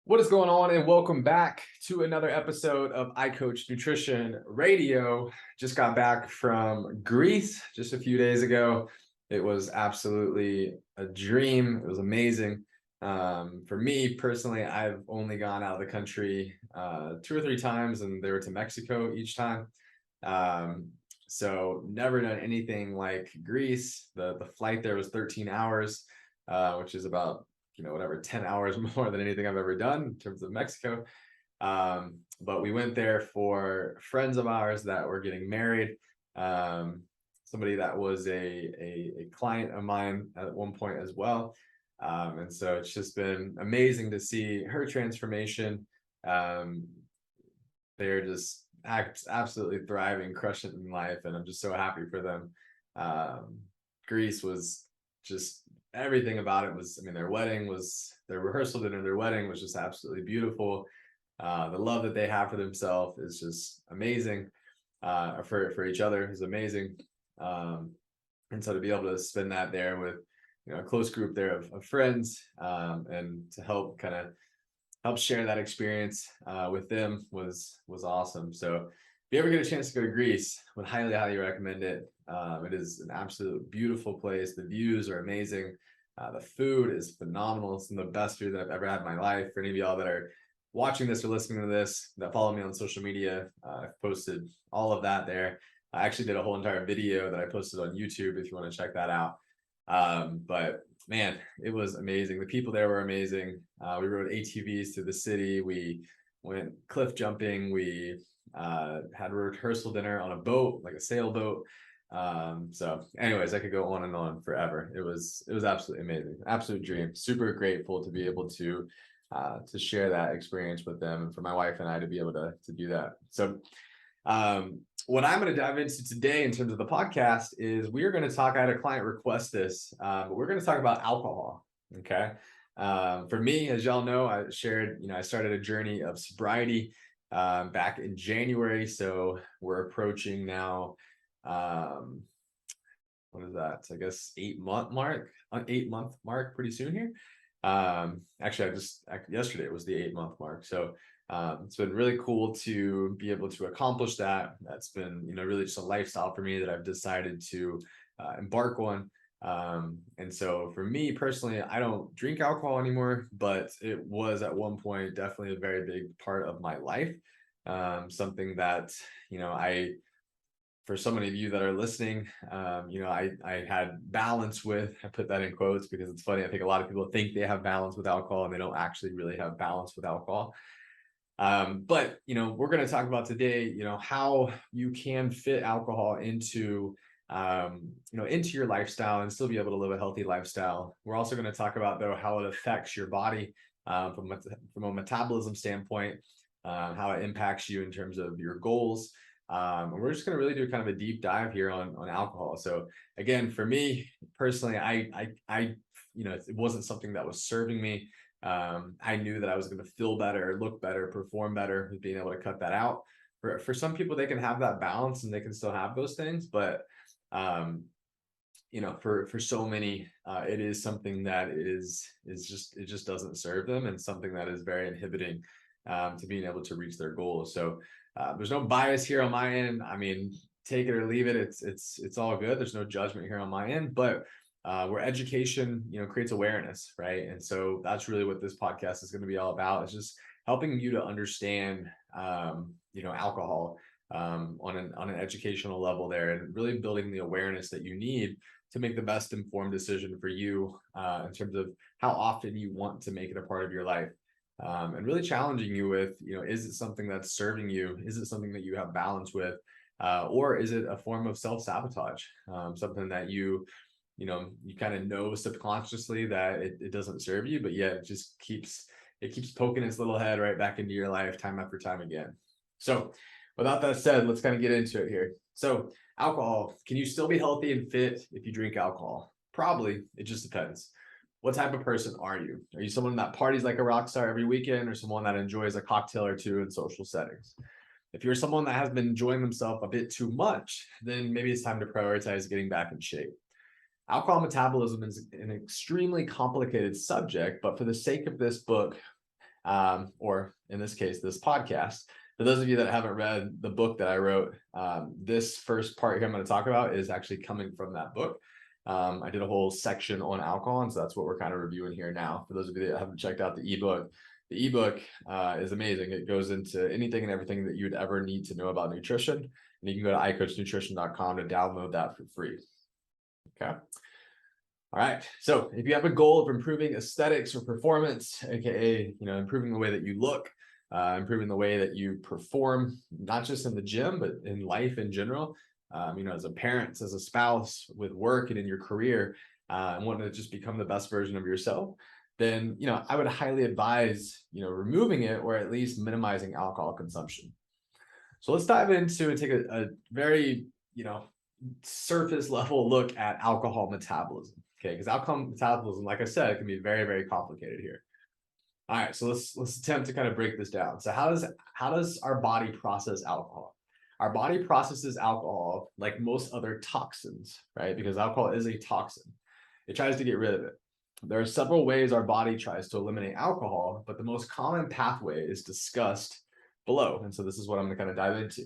What is going on, and welcome back to another episode of I Coach Nutrition Radio. Just got back from Greece just a few days ago. It was absolutely a dream. It was amazing. For me personally, I've only gone out of the country 2 or 3 times, and they were to Mexico each time. Um, so never done anything like Greece. The flight there was 13 hours, which is about whatever, 10 hours more than anything I've ever done in terms of Mexico. But we went there for friends of ours that were getting married. Somebody that was a client of mine at one point as well. And so it's just been amazing to see her transformation. They're just absolutely thriving, crushing it in life, and I'm just so happy for them. Greece was just everything about it was, I mean, their rehearsal dinner, their wedding was just absolutely beautiful. The love that they have for themselves is just amazing. For each other is amazing. And so to be able to spend that there with, a close group there of friends, and to help share that experience with them was awesome. So if you ever get a chance to go to Greece, would highly recommend it. It is an absolute beautiful place. The views are amazing. The food is phenomenal. Some of the best food that I've ever had in my life. For any of y'all that are watching this or listening to this, that follow me on social media, I've posted all of that there. I actually did a whole entire video that I posted on YouTube if you want to check that out. But man, it was amazing. The people there were amazing. We rode ATVs through the city. We went cliff jumping. We had a rehearsal dinner on a boat, like a sailboat. So anyways, I could go on and on forever. It was absolutely amazing, absolute dream. Super grateful to be able to share that experience with them, and for my wife and I to be able to do that. So what I'm going to dive into today in terms of the podcast is we are going to talk. I had a client request this, but we're going to talk about alcohol. Okay. For me, as y'all know, I shared, I started a journey of sobriety back in January. So we're approaching now, what is that? I guess 8-month mark pretty soon here. Actually, yesterday was the 8-month mark. So it's been really cool to be able to accomplish that. That's been, really just a lifestyle for me that I've decided to embark on. And so for me personally, I don't drink alcohol anymore, but it was at one point definitely a very big part of my life. Something that, for so many of you that are listening, I had balance with, I put that in quotes because it's funny. I think a lot of people think they have balance with alcohol and they don't actually really have balance with alcohol. But, we're going to talk about today, how you can fit alcohol into, into your lifestyle and still be able to live a healthy lifestyle. We're also going to talk about, though, how it affects your body from a metabolism standpoint, how it impacts you in terms of your goals. And we're just going to really do kind of a deep dive here on alcohol. So again, for me personally, it wasn't something that was serving me. I knew that I was going to feel better, look better, perform better with being able to cut that out. For some people, they can have that balance and they can still have those things, but for so many, it is something that it just doesn't serve them, and something that is very inhibiting to being able to reach their goals. So there's no bias here on my end. I mean, take it or leave it. It's all good. There's no judgment here on my end, but where education, creates awareness, right? And so that's really what this podcast is going to be all about. It's just helping you to understand, alcohol on an educational level there, and really building the awareness that you need to make the best informed decision for you in terms of how often you want to make it a part of your life. And really challenging you with, is it something that's serving you? Is it something that you have balance with? Or is it a form of self-sabotage? Something that you kind of know subconsciously that it doesn't serve you, but yet it just keeps poking its little head right back into your life time after time again. So without that said, let's kind of get into it here. So alcohol, can you still be healthy and fit if you drink alcohol? Probably. It just depends. What type of person are you? Are you someone that parties like a rock star every weekend, or someone that enjoys a cocktail or two in social settings? If you're someone that has been enjoying themselves a bit too much, then maybe it's time to prioritize getting back in shape. Alcohol metabolism is an extremely complicated subject, but for the sake of this book, or in this case, this podcast. For those of you that haven't read the book that I wrote, this first part here I'm going to talk about is actually coming from that book. I did a whole section on alcohol, and so that's what we're kind of reviewing here now. For those of you that haven't checked out the ebook is amazing. It goes into anything and everything that you'd ever need to know about nutrition, and you can go to iCoachNutrition.com to download that for free. Okay. All right. So if you have a goal of improving aesthetics or performance, aka improving the way that you look, improving the way that you perform, not just in the gym, but in life in general, as a parent, as a spouse, with work and in your career, and want to just become the best version of yourself, then I would highly advise removing it, or at least minimizing alcohol consumption. So let's dive into and take a very surface level look at alcohol metabolism. Okay, because alcohol metabolism, like I said, it can be very, very complicated here. All right, so let's attempt to kind of break this down. So how does our body process alcohol? Our body processes alcohol like most other toxins, right? Because alcohol is a toxin. It tries to get rid of it. There are several ways our body tries to eliminate alcohol, but the most common pathway is discussed below. And so this is what I'm going to kind of dive into.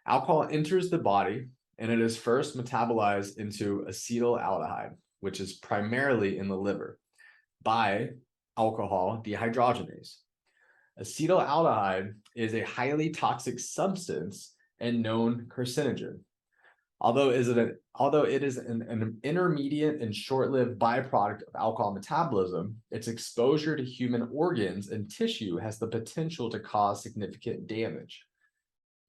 Alcohol enters the body, and it is first metabolized into acetaldehyde, which is primarily in the liver, by alcohol dehydrogenase. Acetaldehyde is a highly toxic substance and known carcinogen. Although it is an intermediate and short-lived byproduct of alcohol metabolism, its exposure to human organs and tissue has the potential to cause significant damage.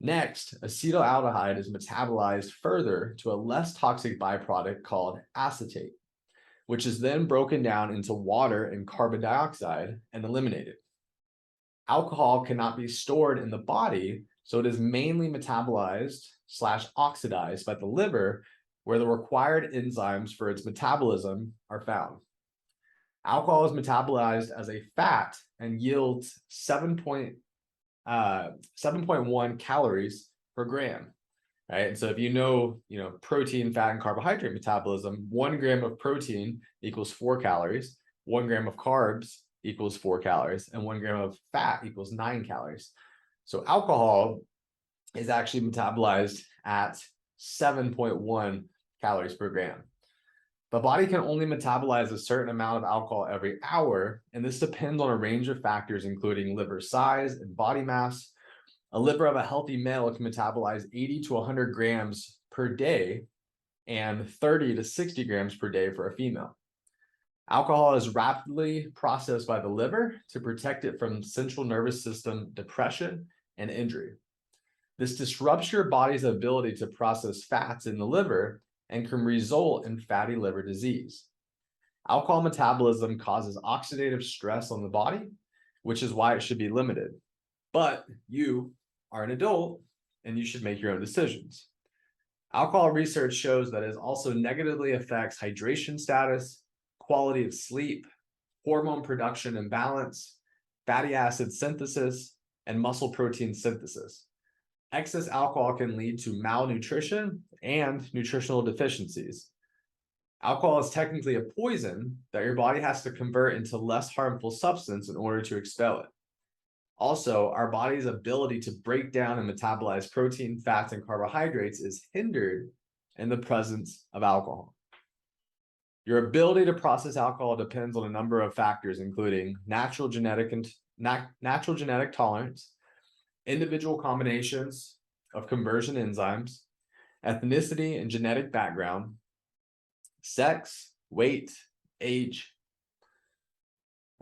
Next, acetaldehyde is metabolized further to a less toxic byproduct called acetate, which is then broken down into water and carbon dioxide and eliminated. Alcohol cannot be stored in the body, so it is mainly metabolized/oxidized by the liver, where the required enzymes for its metabolism are found. Alcohol is metabolized as a fat and yields 7.1 calories per gram. Right. And so if protein, fat, and carbohydrate metabolism, 1 gram of protein equals 4 calories, 1 gram of carbs equals 4 calories, and 1 gram of fat equals 9 calories. So alcohol is actually metabolized at 7.1 calories per gram. The body can only metabolize a certain amount of alcohol every hour, and this depends on a range of factors, including liver size and body mass. A liver of a healthy male can metabolize 80 to 100 grams per day and 30 to 60 grams per day for a female. Alcohol is rapidly processed by the liver to protect it from central nervous system depression and injury. This disrupts your body's ability to process fats in the liver and can result in fatty liver disease. Alcohol metabolism causes oxidative stress on the body, which is why it should be limited. But you are an adult and you should make your own decisions. Alcohol research shows that it also negatively affects hydration status, quality of sleep, hormone production and balance, fatty acid synthesis, and muscle protein synthesis. Excess alcohol can lead to malnutrition and nutritional deficiencies. Alcohol is technically a poison that your body has to convert into less harmful substance in order to expel it. Also, our body's ability to break down and metabolize protein, fats, and carbohydrates is hindered in the presence of alcohol. Your ability to process alcohol depends on a number of factors, including natural genetic tolerance, individual combinations of conversion enzymes, ethnicity and genetic background, sex, weight, age.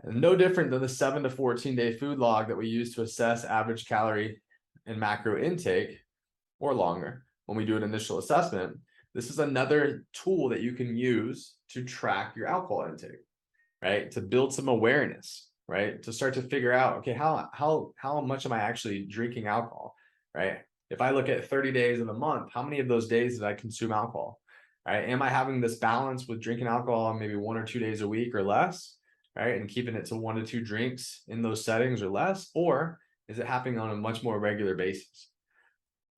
And no different than the 7 to 14 day food log that we use to assess average calorie and macro intake, or longer, when we do an initial assessment. This is another tool that you can use to track your alcohol intake, right? To build some awareness, right? To start to figure out, okay, how much am I actually drinking alcohol, right? If I look at 30 days in a month, how many of those days did I consume alcohol, right? Am I having this balance with drinking alcohol maybe 1 or 2 days a week or less, right? And keeping it to 1 to 2 drinks in those settings or less, or is it happening on a much more regular basis?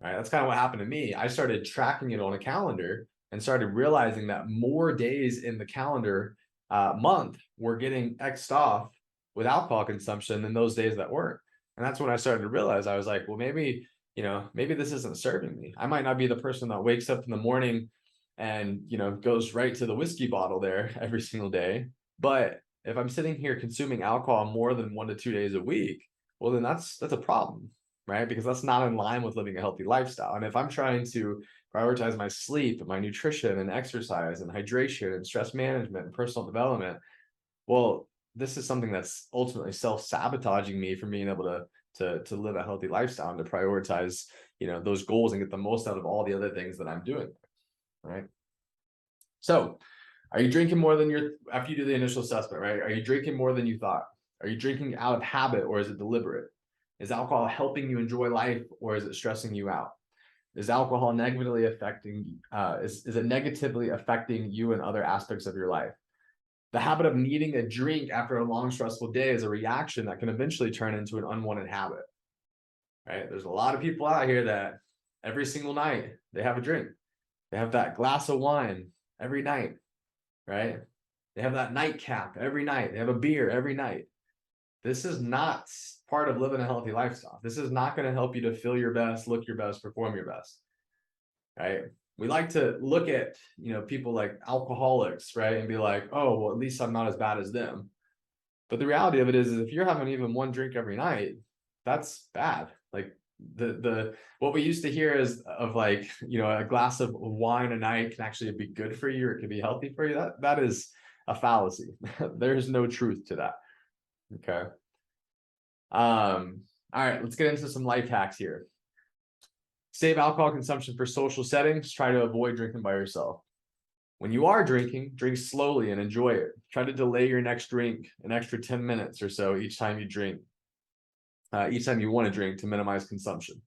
Right, that's kind of what happened to me. I started tracking it on a calendar and started realizing that more days in the calendar month were getting X'd off with alcohol consumption than those days that weren't. And that's when I started to realize, I was like, well, maybe, maybe this isn't serving me. I might not be the person that wakes up in the morning and, goes right to the whiskey bottle there every single day. But if I'm sitting here consuming alcohol more than 1 to 2 days a week, well, then that's a problem, right? Because that's not in line with living a healthy lifestyle. And if I'm trying to prioritize my sleep and my nutrition and exercise and hydration and stress management and personal development, well, this is something that's ultimately self-sabotaging me from being able to live a healthy lifestyle and to prioritize, those goals and get the most out of all the other things that I'm doing, right? So, are you drinking more than after you do the initial assessment, right? Are you drinking more than you thought? Are you drinking out of habit or is it deliberate? Is alcohol helping you enjoy life or is it stressing you out? Is alcohol negatively affecting, is it negatively affecting you and other aspects of your life? The habit of needing a drink after a long, stressful day is a reaction that can eventually turn into an unwanted habit, right? There's a lot of people out here that every single night they have a drink. They have that glass of wine every night, right? They have that nightcap every night. They have a beer every night. This is not part of living a healthy lifestyle. This is not going to help you to feel your best, look your best, perform your best, right? We like to look at, people like alcoholics, right? And be like, oh, well, at least I'm not as bad as them. But the reality of it is if you're having even one drink every night, that's bad. Like the what we used to hear is of like, a glass of wine a night can actually be good for you or it can be healthy for you. That is a fallacy. There's no truth to that. Okay. All right, let's get into some life hacks here. Save alcohol consumption for social settings. Try to avoid drinking by yourself. When you are drinking, drink slowly and enjoy it. Try to delay your next drink an extra 10 minutes or so each time you drink, each time you want to drink to minimize consumption.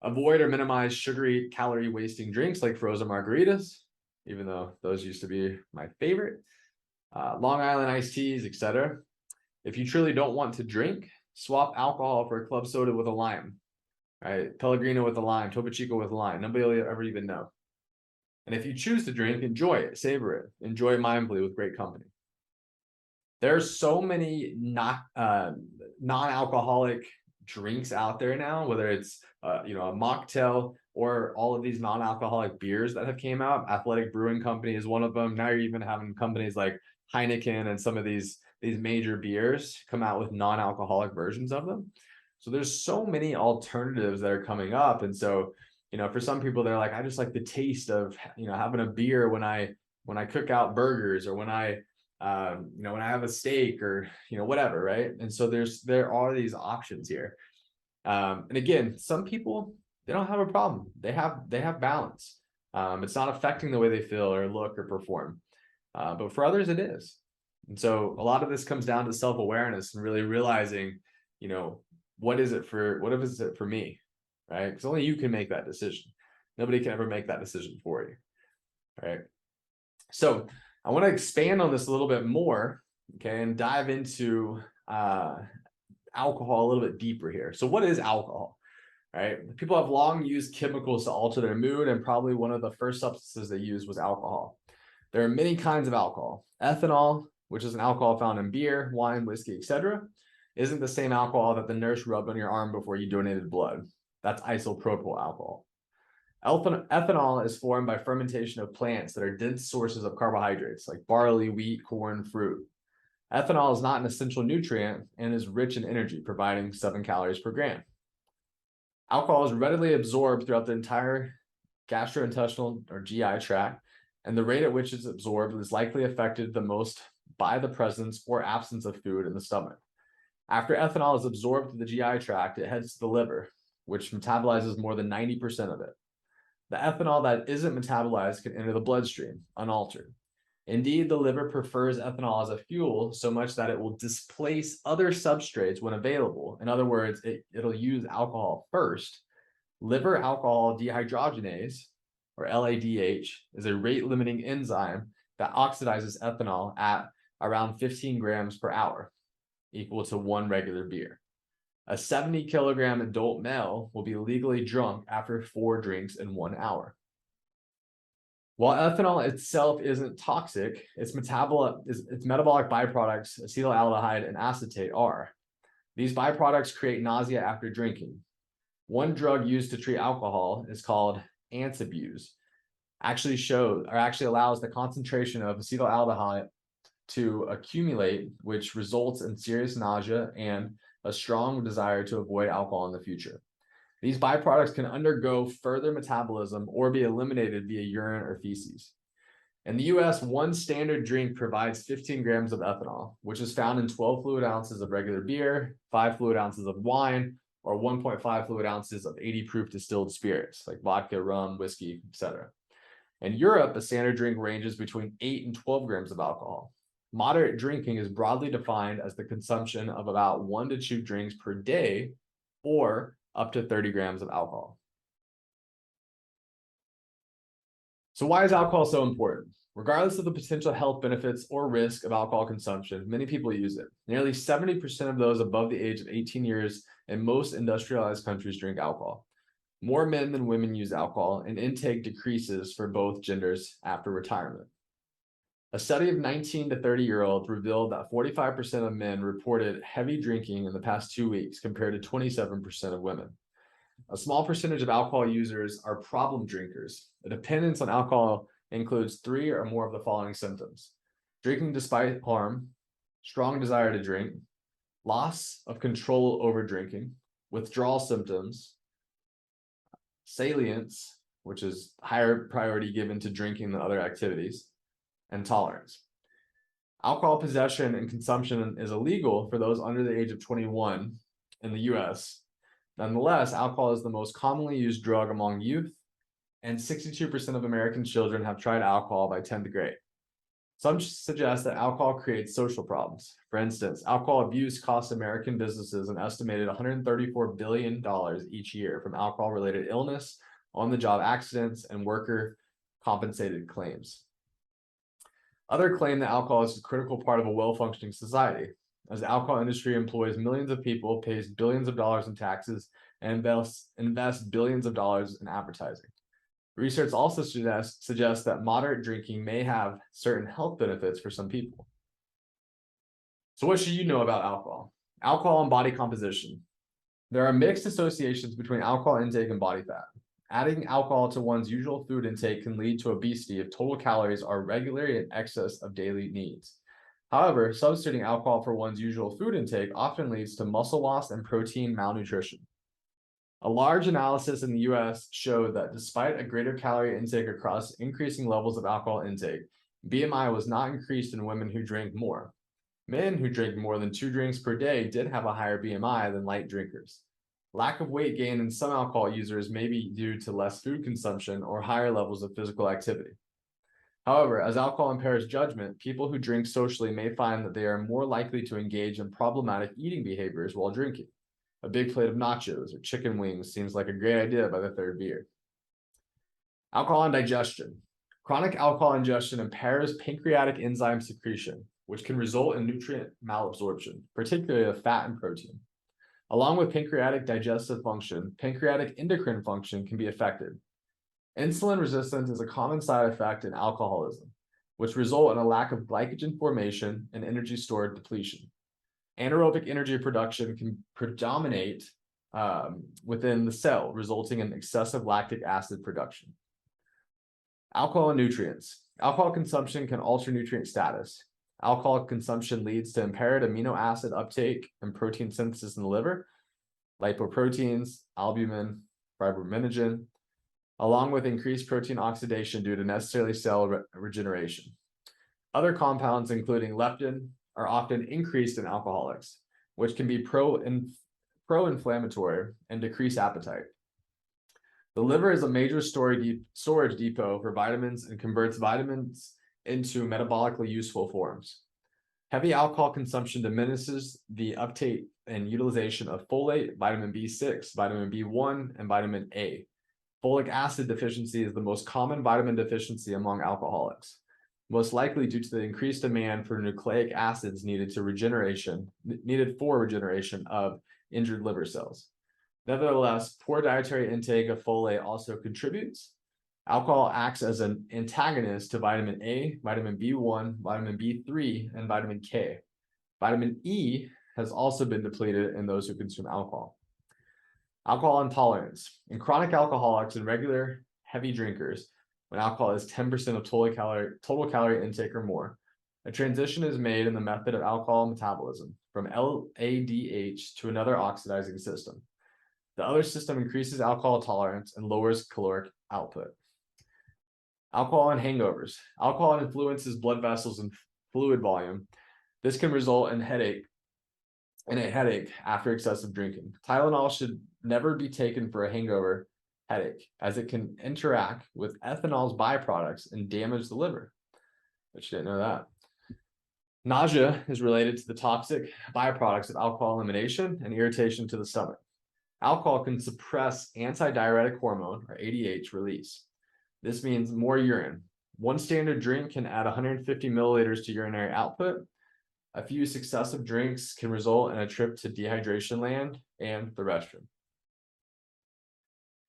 Avoid or minimize sugary, calorie wasting drinks like frozen margaritas, even though those used to be my favorite. Long Island iced teas, etc. If you truly don't want to drink, swap alcohol for a club soda with a lime. Right? Pellegrino with a lime, Topo Chico with a lime. Nobody will ever even know. And if you choose to drink, enjoy it, savor it, enjoy mindfully with great company. There's so many non-alcoholic drinks out there now, whether it's a mocktail or all of these non-alcoholic beers that have came out. Athletic Brewing Company is one of them. Now you're even having companies like Heineken and some of these major beers come out with non-alcoholic versions of them. So there's so many alternatives that are coming up. And so, for some people, they're like, I just like the taste of, having a beer when I cook out burgers or when I when I have a steak or, whatever. Right. And so there are these options here. And again, some people, they don't have a problem. They have balance. It's not affecting the way they feel or look or perform. But for others, it is. And so a lot of this comes down to self-awareness and really realizing, what is it for me, right? Because only you can make that decision. Nobody can ever make that decision for you, right? So I want to expand on this a little bit more, okay, and dive into alcohol a little bit deeper here. So what is alcohol, right? People have long used chemicals to alter their mood, and probably one of the first substances they used was alcohol. There are many kinds of alcohol. Ethanol, which is an alcohol found in beer, wine, whiskey, etc., isn't the same alcohol that the nurse rubbed on your arm before you donated blood. That's isopropyl alcohol. Ethanol is formed by fermentation of plants that are dense sources of carbohydrates like barley, wheat, corn, fruit. Ethanol is not an essential nutrient and is rich in energy, providing 7 calories per gram. Alcohol is readily absorbed throughout the entire gastrointestinal or GI tract, and the rate at which it's absorbed is likely affected the most by the presence or absence of food in the stomach. After ethanol is absorbed to the GI tract, it heads to the liver, which metabolizes more than 90% of it. The ethanol that isn't metabolized can enter the bloodstream unaltered. Indeed, the liver prefers ethanol as a fuel so much that it will displace other substrates when available. In other words, it'll use alcohol first. Liver alcohol dehydrogenase, or LADH, is a rate-limiting enzyme that oxidizes ethanol at around 15 grams per hour, equal to 1 regular beer. A 70-kilogram adult male will be legally drunk after 4 drinks in 1 hour. While ethanol itself isn't toxic, its metabolic byproducts, acetaldehyde and acetate, are. These byproducts create nausea after drinking. One drug used to treat alcohol is called Ansibuse. Actually allows the concentration of acetaldehyde to accumulate, which results in serious nausea and a strong desire to avoid alcohol in the future. These byproducts can undergo further metabolism or be eliminated via urine or feces. In the US, one standard drink provides 15 grams of ethanol, which is found in 12 fluid ounces of regular beer, 5 fluid ounces of wine, or 1.5 fluid ounces of 80 proof distilled spirits like vodka, rum, whiskey, etc. In Europe, a standard drink ranges between 8 and 12 grams of alcohol. Moderate drinking is broadly defined as the consumption of about 1 to 2 drinks per day or up to 30 grams of alcohol. So why is alcohol so important? Regardless of the potential health benefits or risk of alcohol consumption, many people use it. Nearly 70% of those above the age of 18 years in most industrialized countries drink alcohol. More men than women use alcohol, and intake decreases for both genders after retirement. A study of 19 to 30-year-olds revealed that 45% of men reported heavy drinking in the past 2 weeks compared to 27% of women. A small percentage of alcohol users are problem drinkers. A dependence on alcohol includes 3 or more of the following symptoms: drinking despite harm, strong desire to drink, loss of control over drinking, withdrawal symptoms, salience, which is higher priority given to drinking than other activities, and tolerance. Alcohol possession and consumption is illegal for those under the age of 21 in the US. Nonetheless, alcohol is the most commonly used drug among youth, and 62% of American children have tried alcohol by 10th grade. Some suggest that alcohol creates social problems. For instance, alcohol abuse costs American businesses an estimated $134 billion each year from alcohol-related illness, on-the-job accidents, and worker compensated claims. Others claim that alcohol is a critical part of a well-functioning society, as the alcohol industry employs millions of people, pays billions of dollars in taxes, and invests billions of dollars in advertising. Research also suggests that moderate drinking may have certain health benefits for some people. So what should you know about alcohol? Alcohol and body composition. There are mixed associations between alcohol intake and body fat. Adding alcohol to one's usual food intake can lead to obesity if total calories are regularly in excess of daily needs. However, substituting alcohol for one's usual food intake often leads to muscle loss and protein malnutrition. A large analysis in the US showed that despite a greater calorie intake across increasing levels of alcohol intake, BMI was not increased in women who drank more. Men who drank more than 2 drinks per day did have a higher BMI than light drinkers. Lack of weight gain in some alcohol users may be due to less food consumption or higher levels of physical activity. However, as alcohol impairs judgment, people who drink socially may find that they are more likely to engage in problematic eating behaviors while drinking. A big plate of nachos or chicken wings seems like a great idea by the 3rd beer. Alcohol and digestion. Chronic alcohol ingestion impairs pancreatic enzyme secretion, which can result in nutrient malabsorption, particularly of fat and protein. Along with pancreatic digestive function, pancreatic endocrine function can be affected. Insulin resistance is a common side effect in alcoholism, which result in a lack of glycogen formation and energy storage depletion. Anaerobic energy production can predominate within the cell, resulting in excessive lactic acid production. Alcohol and nutrients. Alcohol consumption can alter nutrient status. Alcohol consumption leads to impaired amino acid uptake and protein synthesis in the liver, lipoproteins, albumin, fibrinogen, along with increased protein oxidation due to necessarily cell regeneration. Other compounds, including leptin, are often increased in alcoholics, which can be pro-inflammatory and decrease appetite. The liver is a major storage depot for vitamins and converts vitamins into metabolically useful forms. Heavy alcohol consumption diminishes the uptake and utilization of folate, vitamin B6, vitamin B1, and vitamin A. Folic acid deficiency is the most common vitamin deficiency among alcoholics, most likely due to the increased demand for nucleic acids needed for regeneration of injured liver cells. Nevertheless, poor dietary intake of folate also contributes. Alcohol acts as an antagonist to vitamin A, vitamin B1, vitamin B3, and vitamin K. Vitamin E has also been depleted in those who consume alcohol. Alcohol intolerance. In chronic alcoholics and regular heavy drinkers, when alcohol is 10% of total calorie intake or more, a transition is made in the method of alcohol metabolism from LADH to another oxidizing system. The other system increases alcohol tolerance and lowers caloric output. Alcohol and hangovers. Alcohol influences blood vessels and fluid volume. This can result in a headache after excessive drinking. Tylenol should never be taken for a hangover headache, as it can interact with ethanol's byproducts and damage the liver. But you didn't know that. Nausea is related to the toxic byproducts of alcohol elimination and irritation to the stomach. Alcohol can suppress antidiuretic hormone, or ADH, release. This means more urine. One standard drink can add 150 milliliters to urinary output. A few successive drinks can result in a trip to dehydration land and the restroom.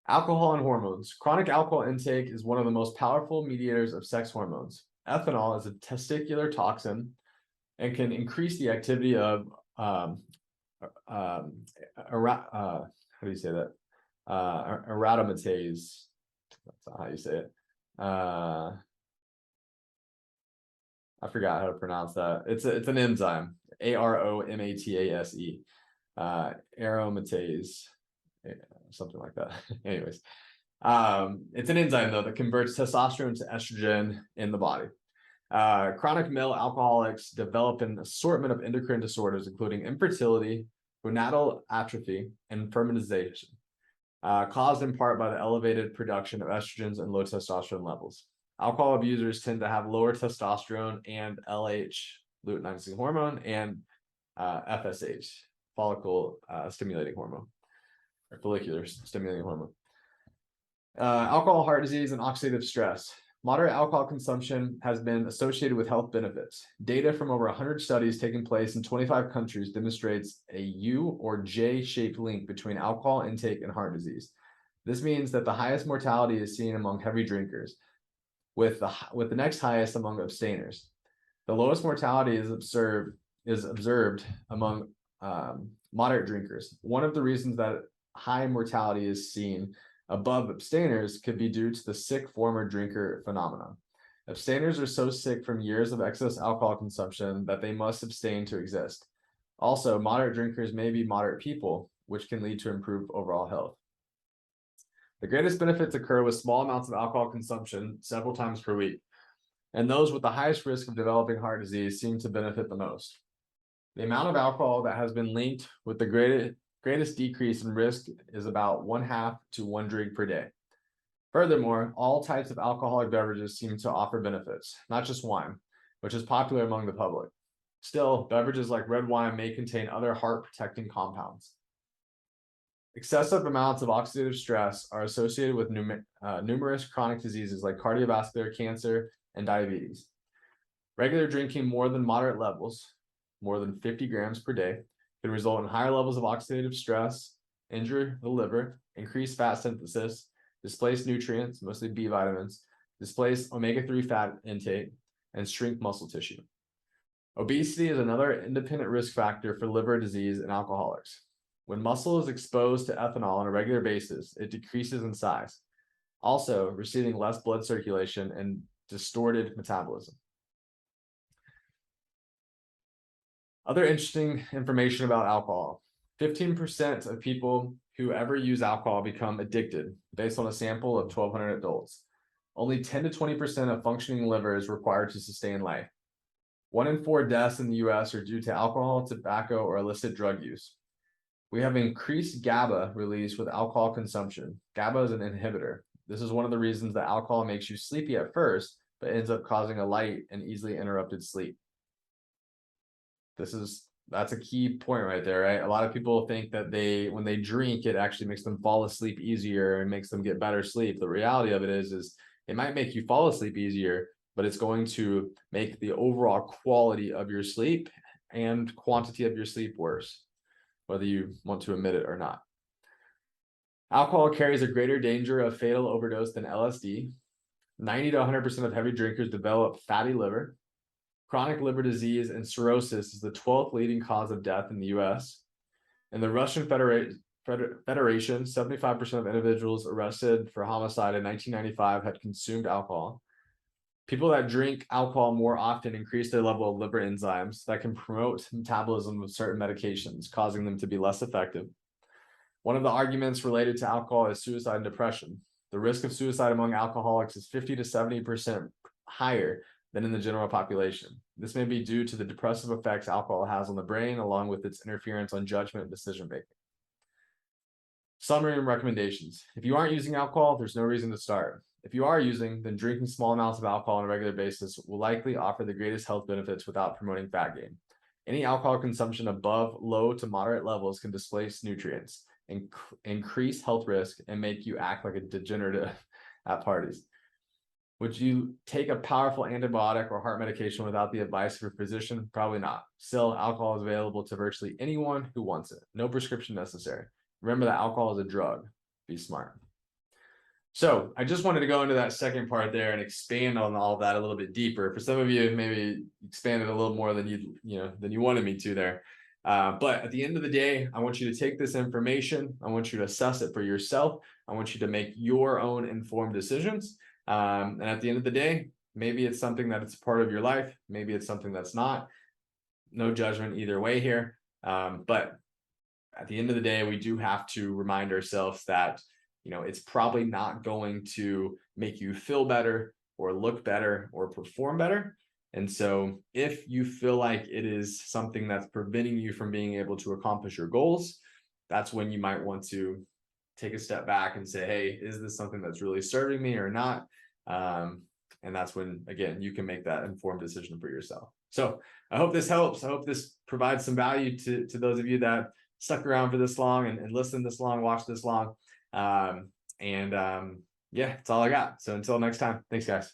Alcohol and hormones. Chronic alcohol intake is one of the most powerful mediators of sex hormones. Ethanol is a testicular toxin and can increase the activity of how do you say that? Aromatase. That's not how you say it. I forgot how to pronounce that. It's an enzyme. aromatase. Aromatase. Something like that. Anyways, it's an enzyme though that converts testosterone to estrogen in the body. Chronic male alcoholics develop an assortment of endocrine disorders, including infertility, gonadal atrophy, and fertilization, caused in part by the elevated production of estrogens and low testosterone levels. Alcohol abusers tend to have lower testosterone and LH, luteinizing hormone, and FSH, follicle stimulating hormone, or follicular stimulating hormone. Alcohol, heart disease, and oxidative stress. Moderate alcohol consumption has been associated with health benefits. Data from over 100 studies taking place in 25 countries demonstrates a U or J-shaped link between alcohol intake and heart disease. This means that the highest mortality is seen among heavy drinkers, with the next highest among abstainers. The lowest mortality is observed among moderate drinkers. One of the reasons that high mortality is seen above abstainers could be due to the sick former drinker phenomenon. Abstainers are so sick from years of excess alcohol consumption that they must abstain to exist. Also, moderate drinkers may be moderate people, which can lead to improved overall health. The greatest benefits occur with small amounts of alcohol consumption several times per week, and those with the highest risk of developing heart disease seem to benefit the most. The amount of alcohol that has been linked with the greatest decrease in risk is about 1/2 to 1 drink per day. Furthermore, all types of alcoholic beverages seem to offer benefits, not just wine, which is popular among the public. Still, beverages like red wine may contain other heart-protecting compounds. Excessive amounts of oxidative stress are associated with numerous chronic diseases like cardiovascular, cancer, and diabetes. Regular drinking more than moderate levels, more than 50 grams per day, can result in higher levels of oxidative stress, injure the liver, increase fat synthesis, displace nutrients, mostly B vitamins, displace omega-3 fat intake, and shrink muscle tissue. Obesity is another independent risk factor for liver disease in alcoholics. When muscle is exposed to ethanol on a regular basis, it decreases in size, also receiving less blood circulation and distorted metabolism. Other interesting information about alcohol. 15% of people who ever use alcohol become addicted based on a sample of 1,200 adults. Only 10 to 20% of functioning liver is required to sustain life. 1 in 4 deaths in the US are due to alcohol, tobacco, or illicit drug use. We have increased GABA release with alcohol consumption. GABA is an inhibitor. This is one of the reasons that alcohol makes you sleepy at first, but ends up causing a light and easily interrupted sleep. That's a key point right there, right? A lot of people think that when they drink, it actually makes them fall asleep easier and makes them get better sleep. The reality of it is it might make you fall asleep easier, but it's going to make the overall quality of your sleep and quantity of your sleep worse, whether you want to admit it or not. Alcohol carries a greater danger of fatal overdose than LSD. 90 to 100% of heavy drinkers develop fatty liver. Chronic liver disease and cirrhosis is the 12th leading cause of death in the US. In the Russian Federation, 75% of individuals arrested for homicide in 1995 had consumed alcohol. People that drink alcohol more often increase their level of liver enzymes that can promote metabolism of certain medications, causing them to be less effective. One of the arguments related to alcohol is suicide and depression. The risk of suicide among alcoholics is 50 to 70% higher than in the general population. This may be due to the depressive effects alcohol has on the brain, along with its interference on judgment and decision making. Summary and recommendations. If you aren't using alcohol, there's no reason to start. If you are using, then drinking small amounts of alcohol on a regular basis will likely offer the greatest health benefits without promoting fat gain. Any alcohol consumption above low to moderate levels can displace nutrients, increase health risk, and make you act like a degenerate at parties. Would you take a powerful antibiotic or heart medication without the advice of your physician? Probably not. Still, alcohol is available to virtually anyone who wants it. No prescription necessary. Remember that alcohol is a drug. Be smart. So I just wanted to go into that second part there and expand on all of that a little bit deeper. For some of you, maybe expanded a little more than you wanted me to there. But at the end of the day, I want you to take this information. I want you to assess it for yourself. I want you to make your own informed decisions. And at the end of the day, maybe it's something that it's a part of your life. Maybe it's something that's not. No judgment either way here. But at the end of the day, we do have to remind ourselves that it's probably not going to make you feel better or look better or perform better. And so if you feel like it is something that's preventing you from being able to accomplish your goals, that's when you might want to take a step back and say, hey, is this something that's really serving me or not? And that's when, again, you can make that informed decision for yourself. So I hope this helps. I hope this provides some value to those of you that stuck around for this long and listened this long, watched this long. Yeah, that's all I got. So until next time, thanks guys.